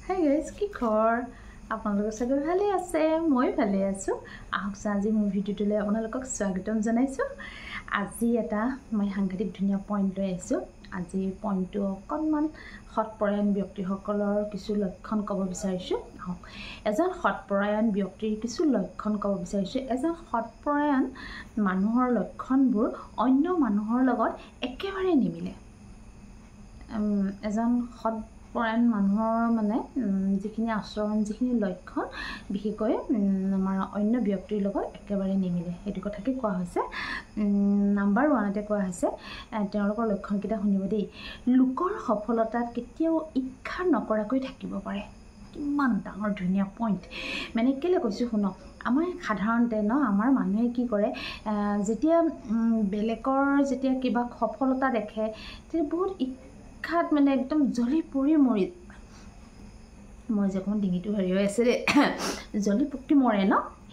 Hi guys, কি খবৰ? আপোনালোকৰ চাগে ভালেই আছে, মই ভালে আছোঁ। আহকচোন আজি মোৰ ভিডিঅ'টোলৈ আপোনালোকক স্বাগতম জনাইছোঁ। আজি এটা মই সাংঘাতিক ধুনীয়া পইণ্ট লৈ আহিছোঁ। আজি পইণ্টটো অকণমান সৎপৰায়ণ ব্যক্তিসকলৰ কিছু লক্ষণ ক'ব বিচাৰিছোঁ। এজন সৎপৰায়ণ ব্যক্তিৰ কিছু লক্ষণ ক'ব বিচাৰিছোঁ। এজন সৎপৰায়ণ মানুহৰ লক্ষণবোৰ অন্য মানুহৰ লগত একেবাৰে নিমিলে। এজন সৎপৰায়ণ মানুহৰ মানে যিখিনি আচৰণ, যিখিনি লক্ষণ বিশেষকৈ আমাৰ অন্য ব্যক্তিৰ লগত একেবাৰে নিমিলে, সেইটো কথাকে কোৱা হৈছে। নাম্বাৰ 1 কোৱা হৈছে তেওঁলোকৰ লক্ষণকেইটা শুনিব দেই। লোকৰ সফলতাত কেতিয়াও ঈৰ্ষা নকৰাকৈ থাকিব পাৰে। কিমান ডাঙৰ ধুনীয়া পইণ্ট, মানে কেলৈ কৈছোঁ শুনক। আমাৰ সাধাৰণতে আমাৰ মানুহে কি কৰে, যেতিয়া বেলেগৰ যেতিয়া কিবা সফলতা দেখে তেতিয়া বহুত ঈৰ্ষাত মানে একদম জ্বলি পৰি মৰি, মই যে অকণমান ডিঙিটো হেৰি হৈ আছে দেই, জ্বলি পকি মৰে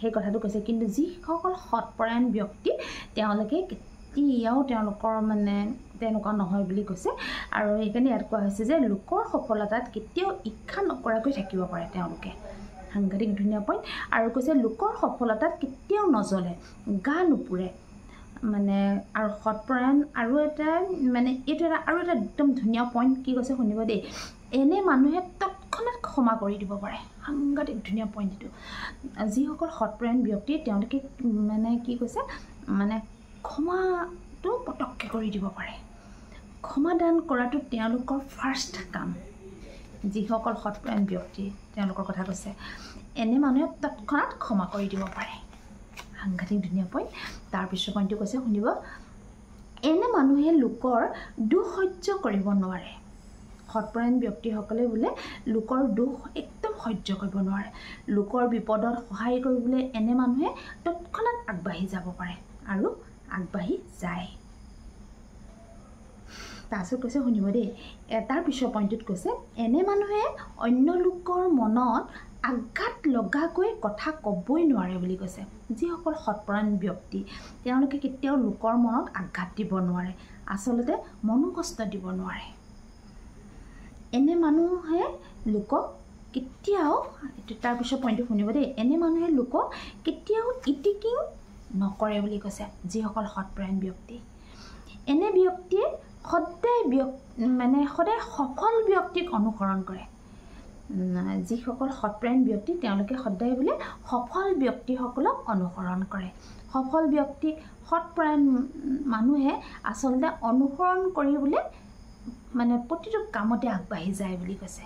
সেই কথাটো কৈছে। কিন্তু যিসকল সৎপৰায়ণ ব্যক্তি তেওঁলোকে কেতিয়াও তেওঁলোকৰ মানে তেনেকুৱা নহয় বুলি কৈছে। আৰু সেইকাৰণে ইয়াত কোৱা হৈছে যে লোকৰ সফলতাত কেতিয়াও ঈৰ্ষা নকৰাকৈ থাকিব পাৰে তেওঁলোকে। সাংঘাতিক ধুনীয়া পইণ্ট। আৰু কৈছে লোকৰ সফলতাত কেতিয়াও নজ্বলে, গা নুপুৰে মানে। আৰু সৎপৰায়ণ আৰু এটা মানে এইটো আৰু এটা একদম ধুনীয়া পইণ্ট কি কৈছে শুনিব দেই। এনে মানুহে তৎক্ষণাত ক্ষমা কৰি দিব পাৰে। সাংঘাতিক ধুনীয়া পইণ্ট এইটো। যিসকল সৎপৰায়ণ ব্যক্তি তেওঁলোকে মানে কি কৈছে, মানে ক্ষমাটো পটককৈ কৰি দিব পাৰে। ক্ষমাদান কৰাটো তেওঁলোকৰ ফাৰ্ষ্ট কাম। যিসকল সৎপৰায়ণ ব্যক্তি তেওঁলোকৰ কথা কৈছে, এনে মানুহে তৎক্ষণাত ক্ষমা কৰি দিব পাৰে। সাংঘাতিক ধুনীয়া পইণ্ট। তাৰপিছৰ পইণ্টটো কৈছে শুনিব। এনে মানুহে লোকৰ দুখ সহ্য কৰিব নোৱাৰে। সৎপৰায়ণ ব্যক্তিসকলে বোলে লোকৰ দুখ একদম সহ্য কৰিব নোৱাৰে। লোকৰ বিপদত সহায় কৰিবলৈ এনে মানুহে তৎক্ষণাত আগবাঢ়ি যাব পাৰে আৰু আগবাঢ়ি যায়। তাৰপিছত কৈছে শুনিব দেই। তাৰ পিছৰ পইণ্টটোত কৈছে এনে মানুহে অন্য লোকৰ মনত আঘাত লগাকৈ কথা ক'বই নোৱাৰে বুলি কৈছে। যিসকল সৎপৰায়ণ ব্যক্তি তেওঁলোকে কেতিয়াও লোকৰ মনত আঘাত দিব নোৱাৰে, আচলতে মনোকষ্ট দিব নোৱাৰে। এনে মানুহে লোকক কেতিয়াও, তাৰপিছৰ পইণ্টটো শুনিব দেই, এনে মানুহে লোকক কেতিয়াও ইটিকিং নকৰে বুলি কৈছে। যিসকল সৎপৰায়ণ ব্যক্তি, এনে ব্যক্তিয়ে সদায় সফল ব্যক্তিক অনুসৰণ কৰে। যিসকল সৎপৰায়ণ ব্যক্তি তেওঁলোকে সদায় বোলে সফল ব্যক্তিসকলক অনুসৰণ কৰে। সফল ব্যক্তিক সৎপৰায়ণ মানুহে আচলতে অনুসৰণ কৰি বোলে মানে প্ৰতিটো কামতে আগবাঢ়ি যায় বুলি কৈছে।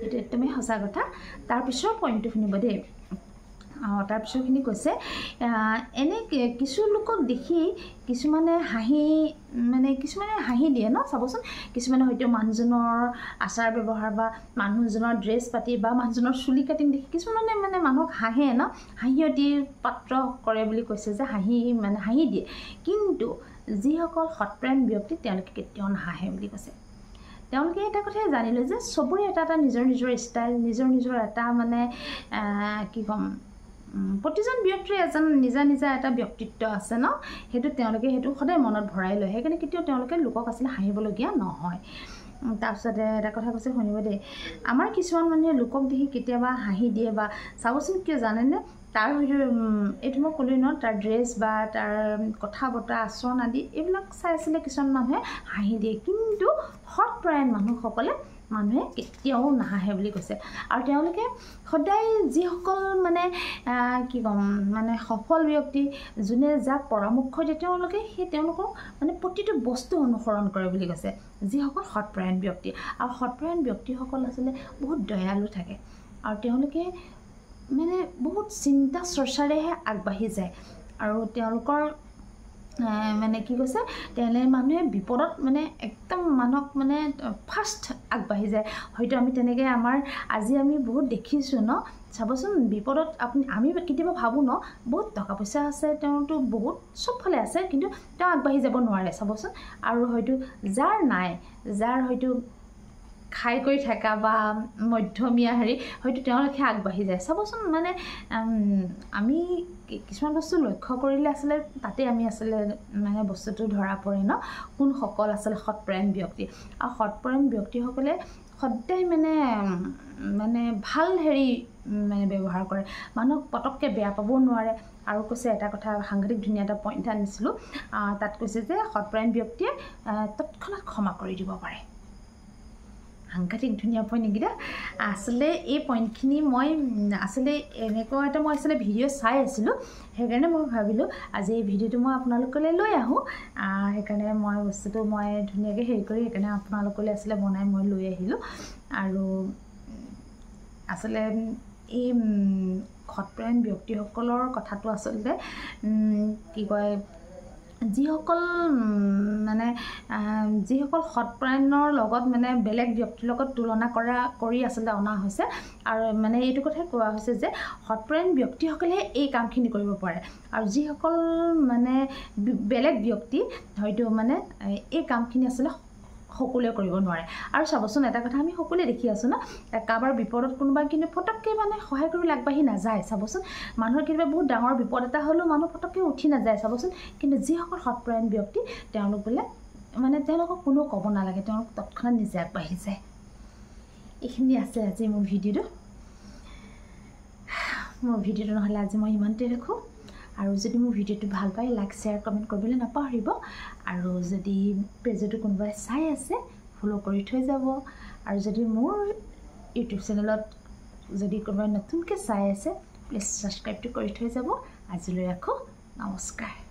এইটো একদমেই সঁচা কথা। তাৰপিছৰ পইণ্টটো শুনিব দেই। তাৰপিছৰখিনি কৈছে এনে কিছু লোকক দেখি কিছুমানে হাঁহি দিয়ে চাবচোন। কিছুমানে হয়তো মানুহজনৰ আচাৰ ব্যৱহাৰ বা মানুহজনৰ ড্ৰেছ পাতি বা মানুহজনৰ চুলি কাটিং দেখি কিছুমানে মানে মানুহক হাঁহে হাঁহিয়তি পাত্ৰ কৰে বুলি কৈছে যে হাঁহি দিয়ে। কিন্তু যিসকল সৎপৰায়ণ ব্যক্তি তেওঁলোকে কেতিয়াও নাহাঁহে বুলি কৈছে। তেওঁলোকে এটা কথাই জানিলে যে চবৰে এটা এটা নিজৰ নিজৰ ষ্টাইল, নিজৰ এটা মানে কি ক'ম, প্ৰতিজন ব্যক্তিৰ এজন নিজা এটা ব্যক্তিত্ব আছে সেইটো তেওঁলোকে সেইটো সদায় মনত ভৰাই লয়। সেইকাৰণে কেতিয়াও তেওঁলোকে লোকক আচলতে হাঁহিবলগীয়া নহয়। তাৰপিছতে এটা কথা কৈছে শুনিব দেই। আমাৰ কিছুমান মানুহে লোকক দেখি কেতিয়াবা হাঁহি দিয়ে বা চাবচোন কিয় জানেনে, তাৰ হয়তো এইটো মই ক'লোৱে তাৰ ড্ৰেছ বা তাৰ কথা বতৰা আচৰণ আদি এইবিলাক চাই আছিলে কিছুমান মানুহে হাঁহি দিয়ে। কিন্তু সৎপৰায়ণ মানুহে কেতিয়াও নাহাঁহে বুলি কৈছে। আৰু তেওঁলোকে সদায় যিসকল মানে কি ক'ম, মানে সফল ব্যক্তি যোনে যাক পৰামৰ্শ দিয়ে তেওঁলোকক মানে প্ৰতিটো বস্তু অনুসৰণ কৰে বুলি কৈছে। যিসকল সৎপৰায়ণ ব্যক্তি, আৰু সৎপৰায়ণ ব্যক্তিসকল আচলতে বহুত দয়ালু থাকে আৰু তেওঁলোকে মানে বহুত চিন্তা চৰ্চাৰেহে আগবাঢ়ি যায়। আৰু তেওঁলোকৰ মানে কি কৈছে, মানুহে বিপদত মানে একদম মানুহক মানে ফাৰ্ষ্ট আগবাঢ়ি যায়। হয়তো আমি তেনেকৈ আজি আমি বহুত দেখিছোঁ চাবচোন। বিপদত আমি কেতিয়াবা ভাবোঁ বহুত টকা পইচা আছে, তেওঁতো বহুত চবফালে আছে, কিন্তু তেওঁ আগবাঢ়ি যাব নোৱাৰে চাবচোন। আৰু হয়তো যাৰ নাই, যাৰ হয়তো খাই কৰি থকা বা মধ্যমীয়া হয়তো তেওঁলোকে আগবাঢ়ি যায় চাবচোন। মানে আমি কিছুমান বস্তু লক্ষ্য কৰিলে আচলতে তাতে আমি আচলতে মানে বস্তুটো ধৰা পৰে কোনসকল আচলতে সৎপৰায়ণ ব্যক্তি। আৰু সৎপৰায়ণ ব্যক্তিসকলে সদায় মানে ভাল হেৰি মানে ব্যৱহাৰ কৰে মানুহক পটককৈ বেয়া পাবও নোৱাৰে আৰু কৈছে এটা কথা সাংঘাতিক ধুনীয়া এটা পইণ্ট আনিছিলোঁ তাত কৈছে যে সৎপৰায়ণ ব্যক্তিয়ে তৎক্ষণাত ক্ষমা কৰি দিব পাৰে সাংঘাতিক ধুনীয়া পইণ্ট এইকেইটা আচলতে এই পইণ্টখিনি মই আচলতে এনেকুৱা এটা মই আচলতে ভিডিঅ' চাই আছিলোঁ সেইকাৰণে মই ভাবিলোঁ আজি এই ভিডিঅ'টো মই আপোনালোকলৈ লৈ আহোঁ সেইকাৰণে মই বস্তুটো মই ধুনীয়াকৈ হেৰি কৰি সেইকাৰণে আপোনালোকলৈ আচলতে বনাই মই লৈ আহিলোঁ আৰু আচলতে এই সৎপৰায়ণ ব্যক্তিসকলৰ কথাটো আচলতে কি কয় যিসকল মানে যিসকল সৎপৰায়ণৰ লগত মানে বেলেগ ব্যক্তিৰ লগত তুলনা কৰি আচলতে অনা হৈছে আৰু মানে এইটো কথাই কোৱা হৈছে যে সৎপৰায়ণ ব্যক্তিসকলেহে এই কামখিনি কৰিব পাৰে আৰু যিসকল মানে বেলেগ ব্যক্তি হয়তো মানে এই কামখিনি আচলতে সকলোৱে কৰিব নোৱাৰে আৰু চাবচোন এটা কথা আমি সকলোৱে দেখি আছোঁ না কাৰোবাৰ বিপদত কোনোবাই কিন্তু ফটককৈ মানে সহায় কৰিবলৈ আগবাঢ়ি নাযায় চাবচোন মানুহৰ কেতিয়াবা বহুত ডাঙৰ বিপদ এটা হ'লেও মানুহ ফটককৈ উঠি নাযায় চাবচোন কিন্তু যিসকল সৎপৰায়ণ ব্যক্তি তেওঁলোক বোলে মানে তেওঁলোকক কোনো ক'ব নালাগে তেওঁলোক তৎক্ষণাত নিজে আগবাঢ়ি যায় এইখিনি আছে আজি মোৰ ভিডিঅ'টো নহ'লে আজি মই ইমানতে ৰাখোঁ আৰু যদি মোৰ ভিডিঅ'টো ভাল পায় লাইক শ্বেয়াৰ কমেণ্ট কৰিবলৈ নাপাহৰিব আৰু যদি পেজটো কোনোবাই চাই আছে ফ'ল' কৰি থৈ যাব আৰু যদি মোৰ ইউটিউব চেনেলত যদি কোনোবাই নতুনকৈ চাই আছে প্লিজ ছাবস্ক্ৰাইবটো কৰি থৈ যাব আজিলৈ ৰাখোঁ নমস্কাৰ